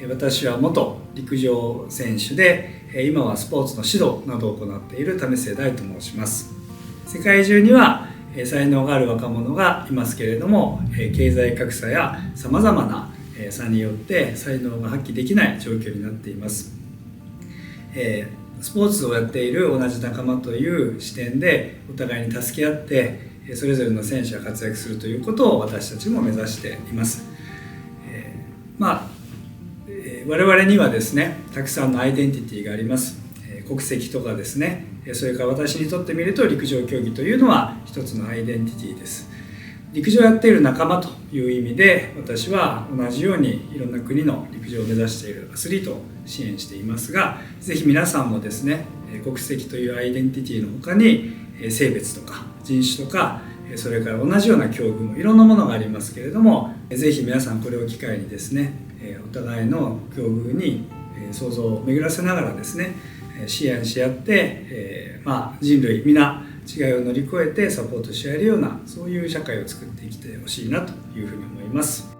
私は元陸上選手で今はスポーツの指導などを行っている為末大と申します。世界中には才能がある若者がいますけれども、経済格差やさまざまな差によって才能が発揮できない状況になっています。スポーツをやっている同じ仲間という視点でお互いに助け合ってそれぞれの選手が活躍するということを私たちも目指しています。我々にはですね、たくさんのアイデンティティがあります。国籍とかですね、それから私にとってみると陸上競技というのは一つのアイデンティティです。陸上をやっている仲間という意味で、私は同じようにいろんな国の陸上を目指しているアスリートを支援していますが、ぜひ皆さんもですね、国籍というアイデンティティの他に性別とか人種とか、それから同じような境遇もいろんなものがありますけれども、ぜひ皆さんこれを機会にですね、お互いの境遇に想像を巡らせながらですね、支援し合って、人類皆違いを乗り越えてサポートし合えるような、そういう社会を作っていきてほしいなというふうに思います。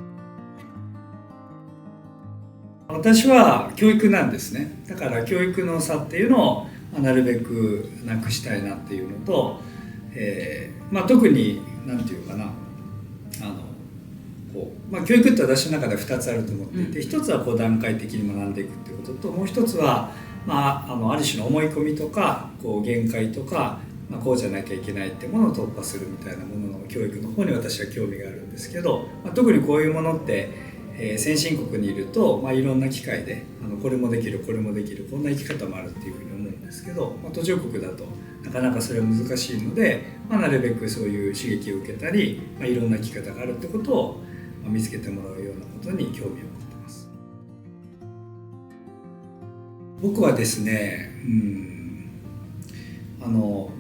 私は教育なんですね。だから教育の差っていうのをなるべくなくしたいなっていうのと、特に何て言うかな、教育って私の中では2つあると思っていて、1つは段階的に学んでいくっていうことと、もう1つは、ある種の思い込みとか限界とか、こうじゃなきゃいけないってものを突破するみたいなものの教育の方に私は興味があるんですけど、特にこういうものって、先進国にいると、いろんな機会でこれもできるこれもできるこんな生き方もあるっていうふうに思うんですけど、途上国だとなかなかそれは難しいので、なるべくそういう刺激を受けたり、いろんな生き方があるってことを見つけてもらうようなことに興味を持ってます。僕はですね、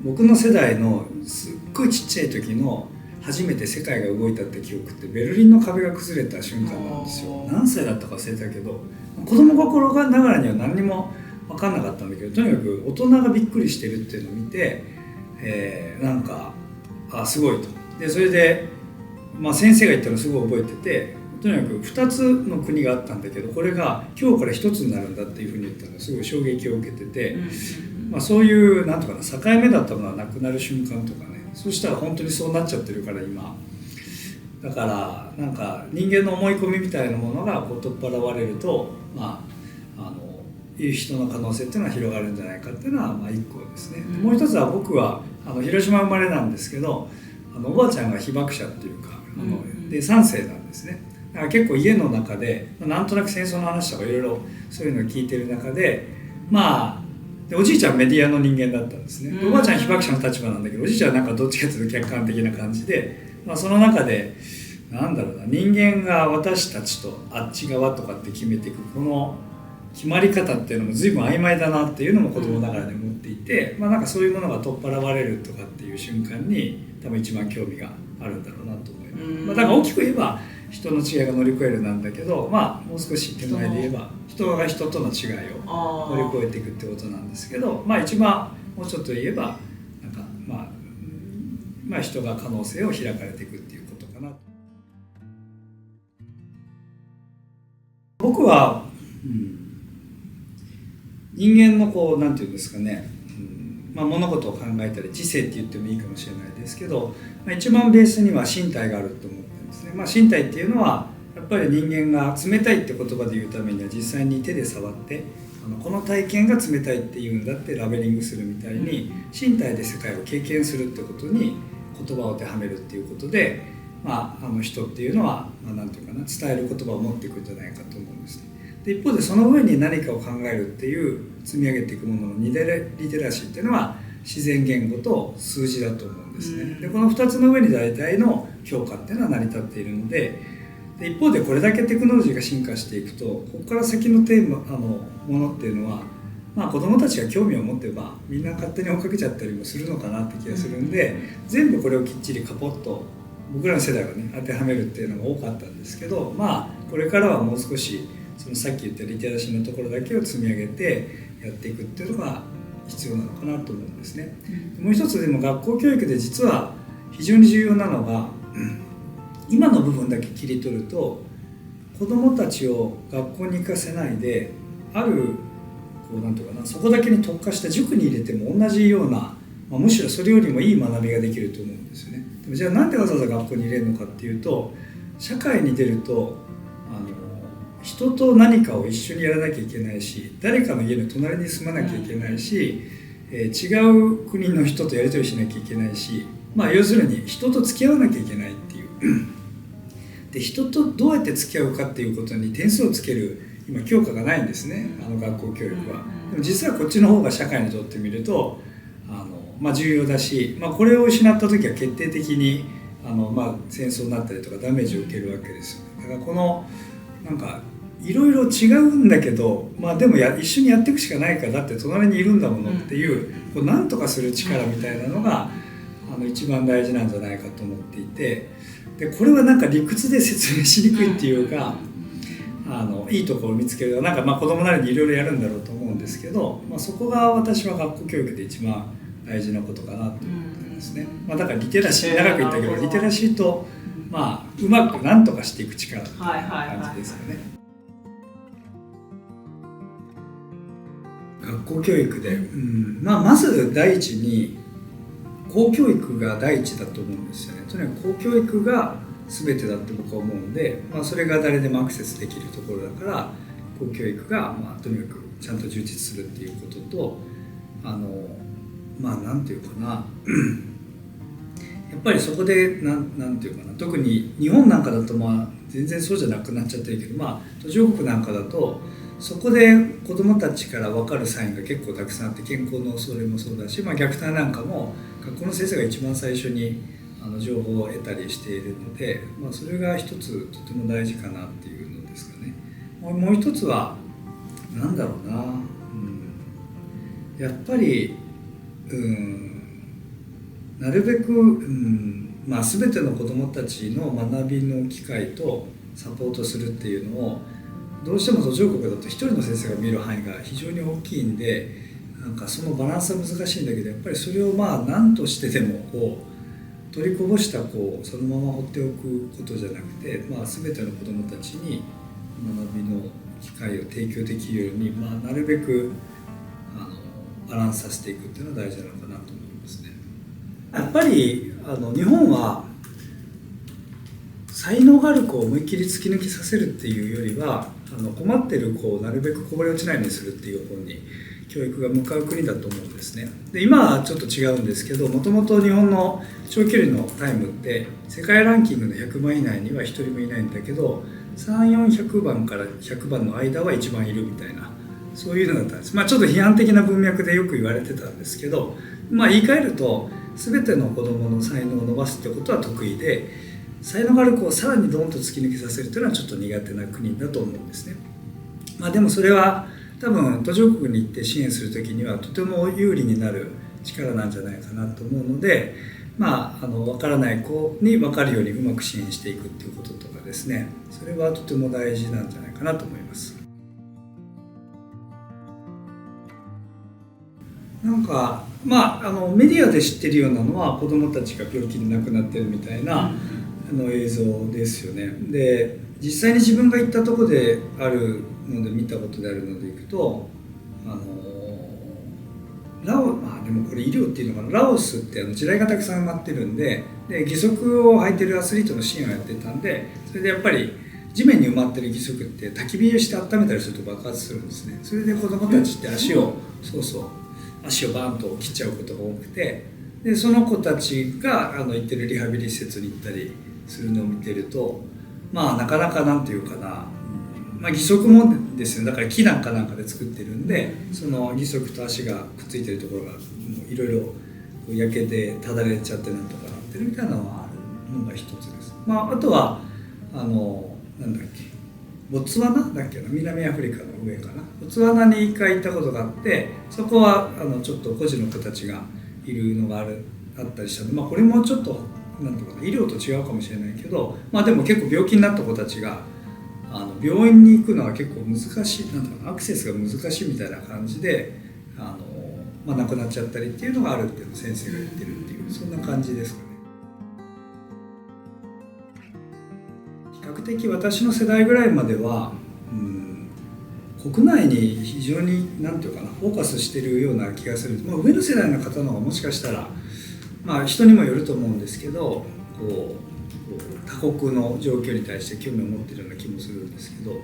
僕の世代のすっごいちっちゃい時の初めて世界が動いたって記憶って、ベルリンの壁が崩れた瞬間なんですよ。何歳だったか忘れたけど、子供心ながらには何にも分かんなかったんだけど、とにかく大人がびっくりしてるっていうのを見て、すごいと。でそれで、先生が言ったのすごい覚えてて、とにかく2つの国があったんだけど、これが今日から1つになるんだっていうふうに言ったのがすごい衝撃を受けてて、そういうなんとかな境目だったものはなくなる瞬間とかね、そしたら本当にそうなっちゃってるから今だから、人間の思い込みみたいなものが取っ払われると、いう人の可能性っていうのは広がるんじゃないかっていうのは1個ですね。もう一つは、僕は広島生まれなんですけど、おばあちゃんが被爆者っていうかで3世なんですね。だから結構家の中でなんとなく戦争の話とかいろいろそういうのを聞いてる中で、でおじいちゃんメディアの人間だったんですね。おばあちゃん被爆者の立場なんだけど、おじいちゃんはどっちかというと客観的な感じで、その中で人間が私たちとあっち側とかって決めていくこの決まり方っていうのも随分曖昧だなっていうのも子供ながらで思っていて、そういうものが取っ払われるとかっていう瞬間に多分一番興味があるんだろうなと思います。だから大きく言えば人の違いが乗り越えるなんだけど、もう少し手前で言えば人が人との違いを乗り越えていくってことなんですけど、一番もうちょっと言えば人が可能性を開かれていくっていうことかな。僕は、人間のなんていうんですかね、物事を考えたり知性って言ってもいいかもしれないですけど、一番ベースには身体があると思ってるんですね。身体っていうのはやっぱり人間が冷たいって言葉で言うためには、実際に手で触ってこの体験が冷たいっていうんだってラベリングするみたいに、身体で世界を経験するってことに言葉を当てはめるっていうことで、人っていうのはなんていうかな、伝える言葉を持っていくんじゃないかと思うんですね。で一方でその上に何かを考えるっていう積み上げていくもののリテラシーっていうのは自然言語と数字だと思うんですね。でこの2つの上に大体の評価っていうのは成り立っているので、一方でこれだけテクノロジーが進化していくと、ここから先のものっていうのは、子どもたちが興味を持てばみんな勝手に追っかけちゃったりもするのかなって気がするんで、全部これをきっちりカポッと僕らの世代はね当てはめるっていうのが多かったんですけど、これからはもう少しそのさっき言ったリテラシーのところだけを積み上げてやっていくっていうのが必要なのかなと思うんですね。もう一つでも学校教育で実は非常に重要なのが、今の部分だけ切り取ると子どもたちを学校に行かせないで、あるこうなんていうかな、そこだけに特化した塾に入れても同じような、むしろそれよりもいい学びができると思うんですよね。でもじゃあなんでわざわざ学校に入れるのかっていうと、社会に出ると人と何かを一緒にやらなきゃいけないし、誰かの家の隣に住まなきゃいけないし、違う国の人とやり取りしなきゃいけないし、要するに人と付き合わなきゃいけないっていうで、人とどうやって付き合うかっていうことに点数をつける今教科がないんですね、学校教育は。でも実はこっちの方が社会にとってみると重要だし、これを失った時は決定的に戦争になったりとかダメージを受けるわけですよね。だからこのなんかいろいろ違うんだけど、でも一緒にやっていくしかないから、だって隣にいるんだものっていう、こう何とかする力みたいなのが一番大事なんじゃないかと思っていて、でこれはなんか理屈で説明しにくいっていうか、いいところを見つける、なんか子供なりにいろいろやるんだろうと思うんですけど、そこが私は学校教育で一番大事なことかなと思ってますね。だからリテラシー、長く言ったけどリテラシーとうまく何とかしていく力っていう感じですよね。学校教育で、まず第一に公教育が第一だと思うんですよね。とにかく公教育が全てだって僕は思うので、それが誰でもアクセスできるところだから、公教育がとにかくちゃんと充実するっていうことと、なんていうかなやっぱりそこでなんていうかな、特に日本なんかだと全然そうじゃなくなっちゃってるけど、途上国なんかだとそこで子どもたちから分かるサインが結構たくさんあって、健康の恐れもそうだし、虐待なんかも学校の先生が一番最初に情報を得たりしているので、それが一つとても大事かなっていうのですかね。もう一つはなんだろうな、やっぱりなるべく、全ての子どもたちの学びの機会とサポートするっていうのを、どうしても途上国だと一人の先生が見る範囲が非常に大きいんで、なんかそのバランスは難しいんだけど、やっぱりそれを何としてでも取りこぼしたそのまま放っておくことじゃなくて、全ての子どもたちに学びの機会を提供できるように、なるべくバランスさせていくっていうのは大事なのかなと思いますね。やっぱり日本は才能がある子を思いっきり突き抜けさせるっていうよりは、困ってる子をなるべくこぼれ落ちないようにするっていう方に教育が向かう国だと思うんですね。で今はちょっと違うんですけど、もともと日本の長距離のタイムって世界ランキングの100番以内には1人もいないんだけど、3、400番から100番の間は一番いるみたいな、そういうのだったんです。ちょっと批判的な文脈でよく言われてたんですけど、言い換えると全ての子どもの才能を伸ばすってことは得意で、才能がある子をさらにドンと突き抜けさせるというのはちょっと苦手な国だと思うんですね。でもそれは多分途上国に行って支援する時にはとても有利になる力なんじゃないかなと思うので、分からない子に分かるようにうまく支援していくっていうこととかですね、それはとても大事なんじゃないかなと思います。なんかメディアで知ってるようなのは子どもたちが病気で亡くなってるみたいな映像ですよね。で実際に自分が行ったところであるので見たことであるのでいくと、でもこれ医療っていうのかな、ラオスって地雷がたくさん埋まってるんで、義足を履いてるアスリートの支援をやってたんで、それでやっぱり地面に埋まってる義足って焚き火をして温めたりすると爆発するんですね。それで子どもたちって足をバーンと切っちゃうことが多くて、でその子たちが行ってるリハビリ施設に行ったりするのを見てると、なかなかなんていうかな、義足もですよ、だから木なんかで作ってるんで、その義足と足がくっついてるところがいろいろ焼けてただれちゃってなんとかなってるみたいなのがあるのが一つです。あとはなんだっけ、ボツワナだっけな、南アフリカの上かな、ボツワナに一回行ったことがあって、そこはちょっと孤児の子たちがいるのがあったりしたので、これもちょっとなんとか医療と違うかもしれないけど、でも結構病気になった子たちが病院に行くのは結構難しい、なんとかアクセスが難しいみたいな感じで亡くなっちゃったりっていうのがあるっていうのを先生が言ってるっていう、そんな感じですかね。比較的私の世代ぐらいまでは、国内に非常に何て言うかなフォーカスしてるような気がする、上の世代の方の方がもしかしたら、人にもよると思うんですけど他国の状況に対して興味を持っているような気もするんですけど、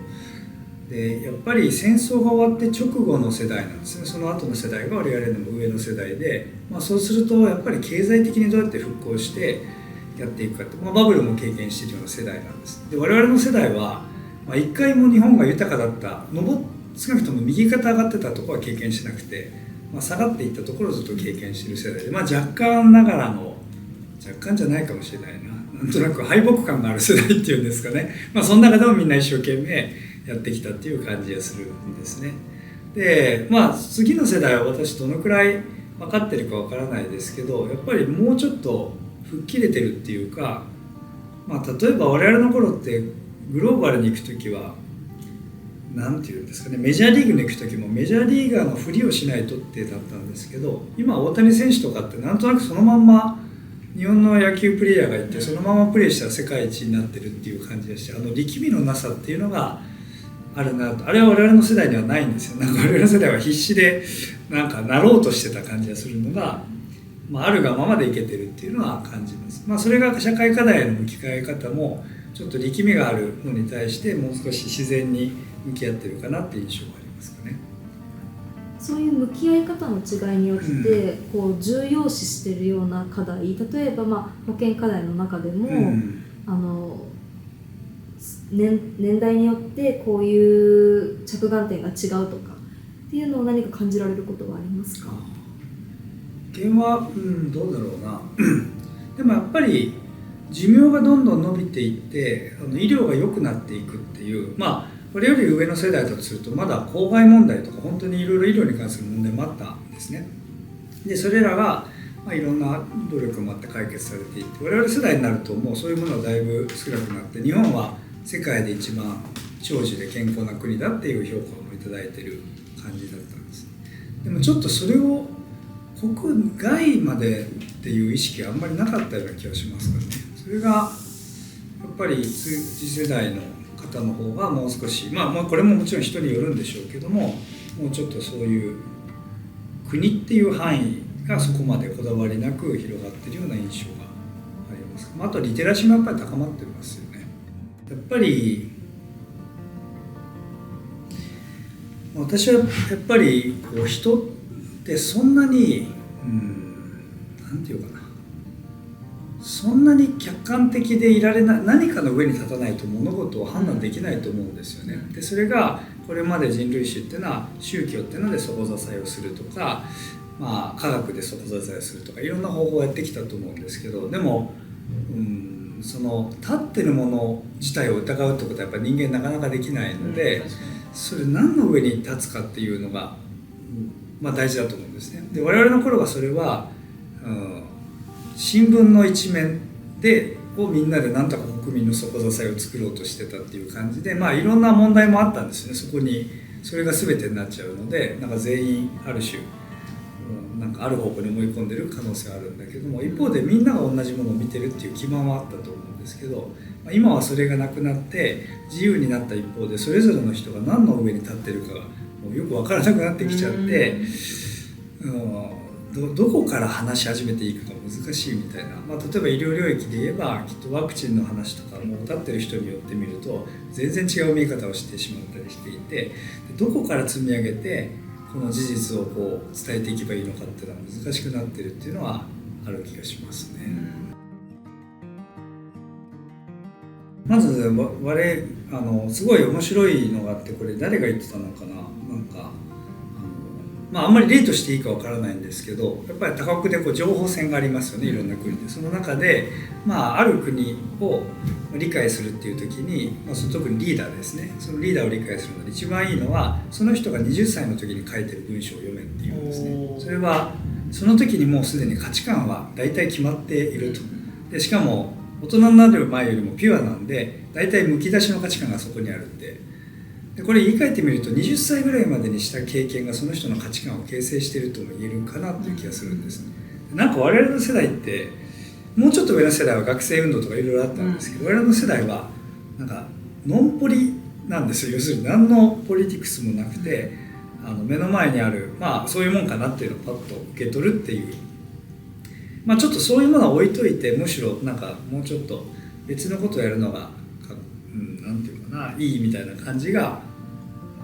でやっぱり戦争が終わって直後の世代なんですね。その後の世代が我々の上の世代で、そうするとやっぱり経済的にどうやって復興してやっていくかって、バブルも経験しているような世代なんです。で我々の世代は、一回も日本が豊かだった少なくとも右肩上がってたところは経験しなくて、下がっていったところをずっと経験している世代で、若干ながらの若干じゃないかもしれないなんとなく敗北感がある世代っていうんですかね、その中でもみんな一生懸命やってきたっていう感じがするんですね。で次の世代は私どのくらい分かってるか分からないですけど、やっぱりもうちょっと吹っ切れてるっていうか、例えば我々の頃ってグローバルに行く時はなんていうんですかね、メジャーリーグに行く時もメジャーリーガーのふりをしないとってだったんですけど、今大谷選手とかってなんとなくそのまんま日本の野球プレーヤーがいてそのままプレーしたら世界一になってるっていう感じがして、力みのなさっていうのがあるなと。あれは我々の世代にはないんですよ。我々の世代は必死でなろうとしてた感じがするのが、あるがままでいけてるっていうのは感じます。それが社会課題への向き合い方もちょっと力みがあるのに対してもう少し自然に向き合ってるかなっていう印象がありますかね。そういう向き合い方の違いによって、重要視しているような課題、例えば保険課題の中でも、年代によってこういう着眼点が違うとかっていうのを何か感じられることはありますか？保険は、どうだろうなでもやっぱり寿命がどんどん伸びていって医療が良くなっていくっていう、これより上の世代だとするとまだ公害問題とか本当にいろいろ医療に関する問題もあったんですね。でそれらが、いろんな努力もあって解決されていって、我々世代になるともうそういうものはだいぶ少なくなって、日本は世界で一番長寿で健康な国だっていう評価をいただいている感じだったんです。でもちょっとそれを国外までっていう意識はあんまりなかったような気がしますからね。それがやっぱり次世代の方の方がもう少し、これももちろん人によるんでしょうけども、もうちょっとそういう国っていう範囲がそこまでこだわりなく広がっているような印象があります。あとリテラシーもやっぱり高まってますよね。やっぱり私はやっぱり人ってそんなになんていうかな、そんなに客観的でいられない、何かの上に立たないと物事を判断できないと思うんですよね。でそれがこれまで人類史っていうのは宗教っていうので底支えをするとか、科学で底支えをするとかいろんな方法をやってきたと思うんですけど、でもその立ってるもの自体を疑うってことはやっぱり人間なかなかできないので、それ何の上に立つかっていうのが、大事だと思うんですね。で我々の頃はそれは、新聞の一面をみんなでなんとか国民の底支えを作ろうとしてたっていう感じで、いろんな問題もあったんですね。そこにそれが全てになっちゃうので、全員ある種ある方向に思い込んでる可能性はあるんだけども、一方でみんなが同じものを見てるっていう基盤はあったと思うんですけど、今はそれがなくなって自由になった一方で、それぞれの人が何の上に立ってるかがもうよく分からなくなってきちゃって、どこから話し始めていくか難しいみたいな、例えば医療領域で言えばきっとワクチンの話とかもう立ってる人によってみると全然違う見え方をしてしまったりしていて、どこから積み上げてこの事実を伝えていけばいいのかっていうのは難しくなってるっていうのはある気がしますね。まずすごい面白いのがあって、これ誰が言ってたのかな、あんまり例としていいかわからないんですけど、やっぱり多国で情報戦がありますよね、いろんな国で。その中で、ある国を理解するっていう時に、特にリーダーですね、そのリーダーを理解するので一番いいのはその人が20歳の時に書いてる文章を読めっていうんですね。それはその時にもうすでに価値観は大体決まっていると。でしかも大人になる前よりもピュアなんで、大体むき出しの価値観がそこにあるって。でこれ言い換えてみると、20歳ぐらいまでにした経験がその人の価値観を形成しているとも言えるかなという気がするんです。我々の世代って、もうちょっと上の世代は学生運動とかいろいろあったんですけど、我々の世代はなんかノンポリなんですよ。要するに何のポリティクスもなくて、目の前にある、まあそういうもんかなっていうのをパッと受け取るっていう、まあちょっとそういうものは置いといて、むしろなんかもうちょっと別のことをやるのが、なんていうかな、いいみたいな感じが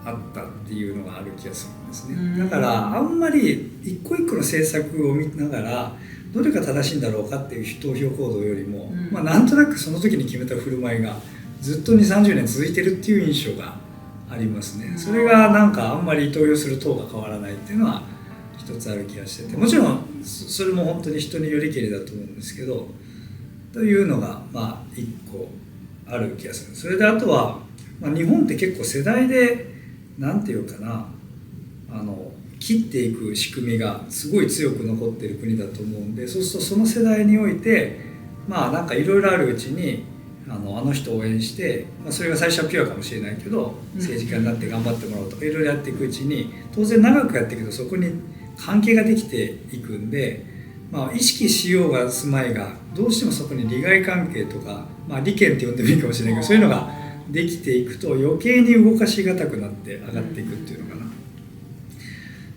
あったっていうのがある気がするんですね。だからあんまり一個一個の政策を見ながらどれが正しいんだろうかっていう投票行動よりも、まあなんとなくその時に決めた振る舞いがずっと2、30年続いてるっていう印象がありますね。それがなんかあんまり投票する党が変わらないっていうのは一つある気がしてて、もちろんそれも本当に人によりけりだと思うんですけど、というのがまあ一個ある気がする。それであとは、まあ、日本って結構世代でなんていうかな、切っていく仕組みがすごい強く残っている国だと思うんで、そうするとその世代においてまあなんかいろいろあるうちにあの人を応援して、まあ、それが最初はピュアかもしれないけど政治家になって頑張ってもらおうとかいろいろやっていくうちに、当然長くやっていくとそこに関係ができていくんで、まあ、意識しようがすまいがどうしてもそこに利害関係とか、まあ、利権って呼んでもいいかもしれないけど、そういうのができていくと余計に動かしがたくなって上がっていくっていうのかな。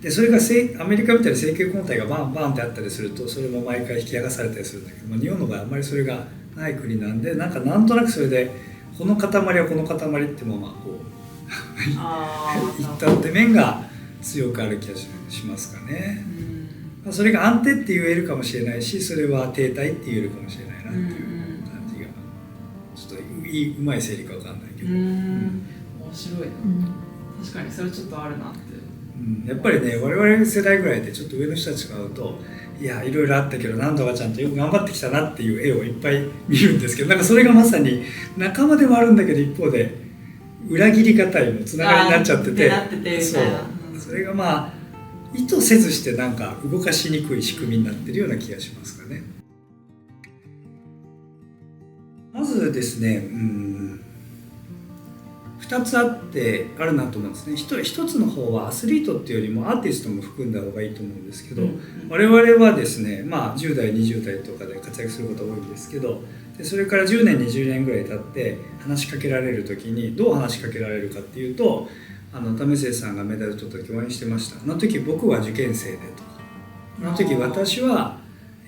でそれがアメリカみたいに政権交代がバンバンってあったりするとそれも毎回引き剥がされたりするんだけど、まあ、日本の場合あんまりそれがない国なんで、なんとなくそれでこの塊はこの塊ってままこういったって面が強くある気がしますかね。それが安定って言えるかもしれないし、それは停滞って言えるかもしれないなっていう感じが、ちょっとうまい整理か分かんないけど、面白いな、確かにそれちょっとあるなって、やっぱりね我々世代ぐらいでちょっと上の人たちが会うと、いやいろいろあったけどなんとかちゃんとよく頑張ってきたなっていう絵をいっぱい見るんですけど、なんかそれがまさに仲間でもあるんだけど一方で裏切りがたいもつながりになっちゃってて、それがまあ意図せずしてなんか動かしにくい仕組みになってるような気がしますかね。まずですね、2つあるなと思うんですね。一つの方はアスリートっていうよりもアーティストも含んだ方がいいと思うんですけど、我々はですね、まあ、10代20代とかで活躍することが多いんですけど、でそれから10年20年ぐらい経って話しかけられる時にどう話しかけら為るかっていうと、為末さんがメダル取った時応援してました。あの時僕は受験生でとか、あの時私は、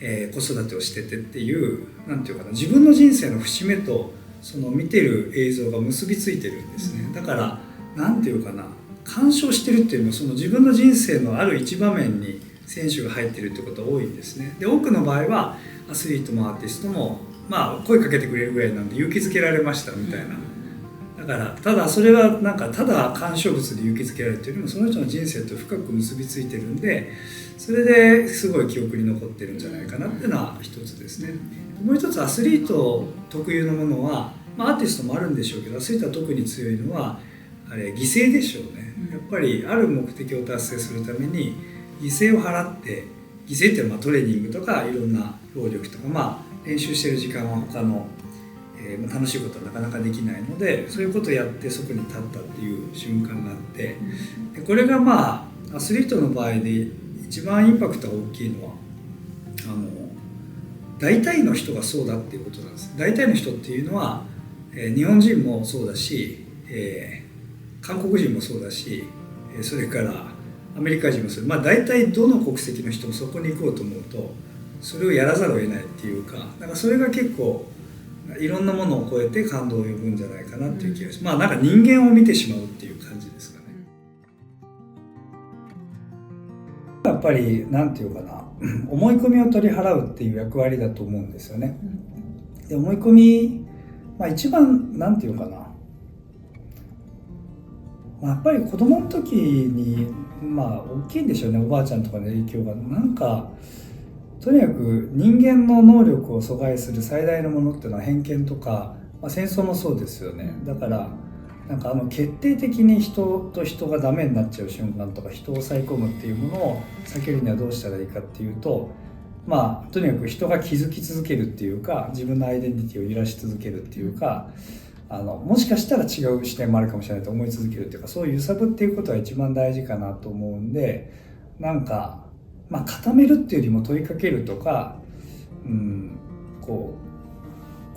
子育てをしててっていうなんていうかな、自分の人生の節目とその見てる映像が結びついてるんですね。だからなんていうかな、鑑賞してるっていうのはその自分の人生のある一場面に選手が入ってるってことが多いんですね。で多くの場合はアスリートもアーティストもまあ声かけてくれるぐらいなんで勇気づけられましたみたいな。だからただそれはなんかただ鑑賞物で勇気づけられるというよりもその人の人生と深く結びついてるんで、それですごい記憶に残ってるんじゃないかなっていうのは一つですね。もう一つアスリート特有のものは、まあ、アーティストもあるんでしょうけどアスリートは特に強いのはあれ犠牲でしょうね。やっぱりある目的を達成するために犠牲を払って、犠牲っていうのはまあトレーニングとかいろんな労力とか、まあ、練習してる時間は他の楽しいことはなかなかできないので、そういうことをやってそこに立ったっていう瞬間があって、でこれがまあアスリートの場合で一番インパクトが大きいのは大体の人がそうだっていうことなんです。大体の人っていうのは、日本人もそうだし、韓国人もそうだし、それからアメリカ人もそう、まあ、大体どの国籍の人もそこに行こうと思うとそれをやらざるを得ないっていうか、だからそれが結構いろんなものを超えて感動を呼ぶんじゃないかなっていう気がします。まあなんか人間を見てしまうっていう感じですかね。やっぱりなんていうかな、思い込みを取り払うっていう役割だと思うんですよね。で思い込み、まあ、一番なんていうかな、やっぱり子供の時にまあ大きいんでしょうね、おばあちゃんとかの影響が。なんかとにかく人間の能力を阻害する最大のものっていうのは偏見とか、まあ、戦争もそうですよね。だからなんか決定的に人と人がダメになっちゃう瞬間とか人を抑え込むっていうものを避けるにはどうしたらいいかっていうと、まあとにかく人が気づき続けるっていうか自分のアイデンティティを揺らし続けるっていうか、もしかしたら違う視点もあるかもしれないと思い続けるっていうか、そういう揺さぶっていくことが一番大事かなと思うんで、なんかまあ固めるっていうよりも問いかけるとか、こ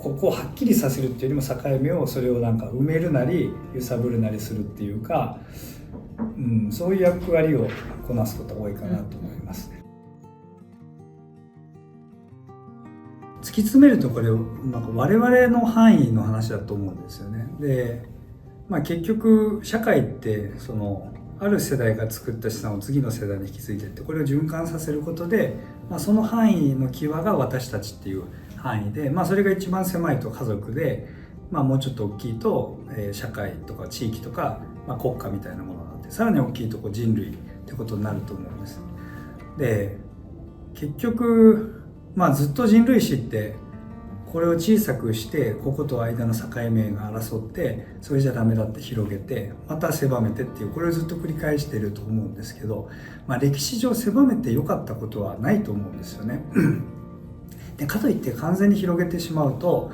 ここをはっきりさせるっていうよりも境目をそれをなんか埋めるなり揺さぶるなりするっていうか、そういう役割をこなすことが多いかなと思いますね。突き詰めるとこれなんか我々の範囲の話だと思うんですよね。で、結局社会ってある世代が作った資産を次の世代に引き継いでいってこれを循環させることで、その範囲の際が私たちっていう範囲で、それが一番狭いと家族で、もうちょっと大きいと社会とか地域とか、国家みたいなものがあって、さらに大きいと人類ってことになると思うんです。で、結局ずっと人類史ってこれを小さくしてここと間の境目が争ってそれじゃダメだって広げてまた狭めてっていうこれをずっと繰り返していると思うんですけど、歴史上狭めてよかったことはないと思うんですよね。でかといって完全に広げてしまうと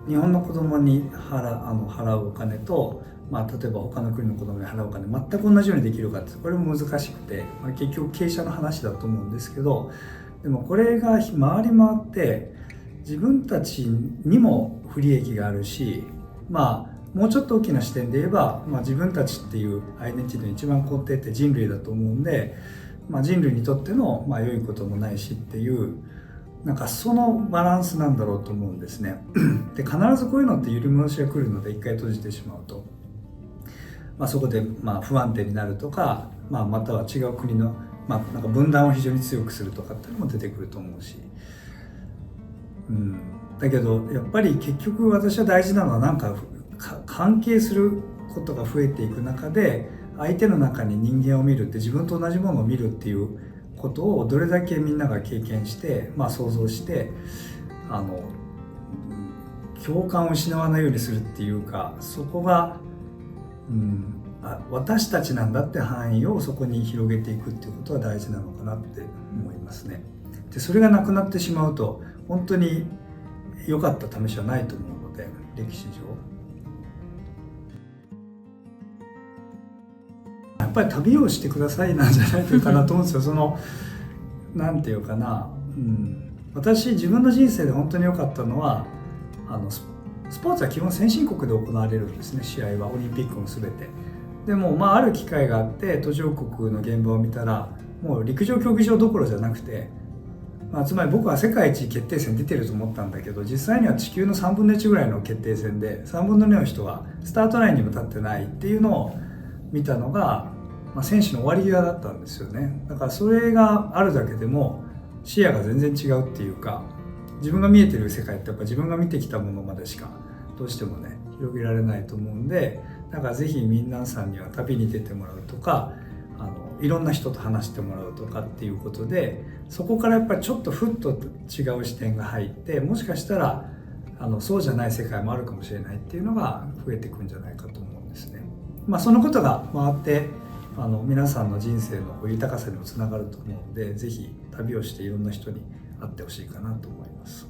日本の子供に払うお金と、例えば他の国の子供に払うお金全く同じようにできるかってこれも難しくて、結局傾斜の話だと思うんですけど、でもこれが回り回って自分たちにも不利益があるし、もうちょっと大きな視点で言えば、自分たちっていうアイデンティティの一番根底って人類だと思うんで、人類にとっての良いこともないしっていうなんかそのバランスなんだろうと思うんですね。で必ずこういうのって揺り戻しが来るので一回閉じてしまうと、そこで不安定になるとか、または違う国のなんか分断を非常に強くするとかっていうのも出てくると思うし、だけどやっぱり結局私は大事なのはなんか関係することが増えていく中で相手の中に人間を見るって自分と同じものを見るっていうことをどれだけみんなが経験して、想像して共感を失わないようにするっていうか、そこが、私たちなんだって範囲をそこに広げていくっていうことは大事なのかなって思いますね。でそれがなくなってしまうと本当に良かった試しはないと思うので、歴史上やっぱり旅をしてくださいなんじゃないかなと思うんですよ。なんていうかな、私自分の人生で本当に良かったのはスポーツは基本先進国で行われるんですね。試合はオリンピックも全てでも、ある機会があって途上国の現場を見たらもう陸上競技場どころじゃなくて、つまり僕は世界一決定戦出てると思ったんだけど、実際には地球の3分の1ぐらいの決定戦で3分の2の人はスタートラインにも立ってないっていうのを見たのが、選手の終わり際だったんですよね。だからそれがあるだけでも視野が全然違うっていうか、自分が見えてる世界ってやっぱ自分が見てきたものまでしかどうしてもね広げられないと思うんで、だからぜひ皆さんには旅に出てもらうとかいろんな人と話してもらうとかっていうことで、そこからやっぱりちょっとふっと違う視点が入って、もしかしたらそうじゃない世界もあるかもしれないっていうのが増えていくんじゃないかと思うんですね。そのことが回って皆さんの人生の豊かさにもつながると思うので、ぜひ旅をしていろんな人に会ってほしいかなと思います。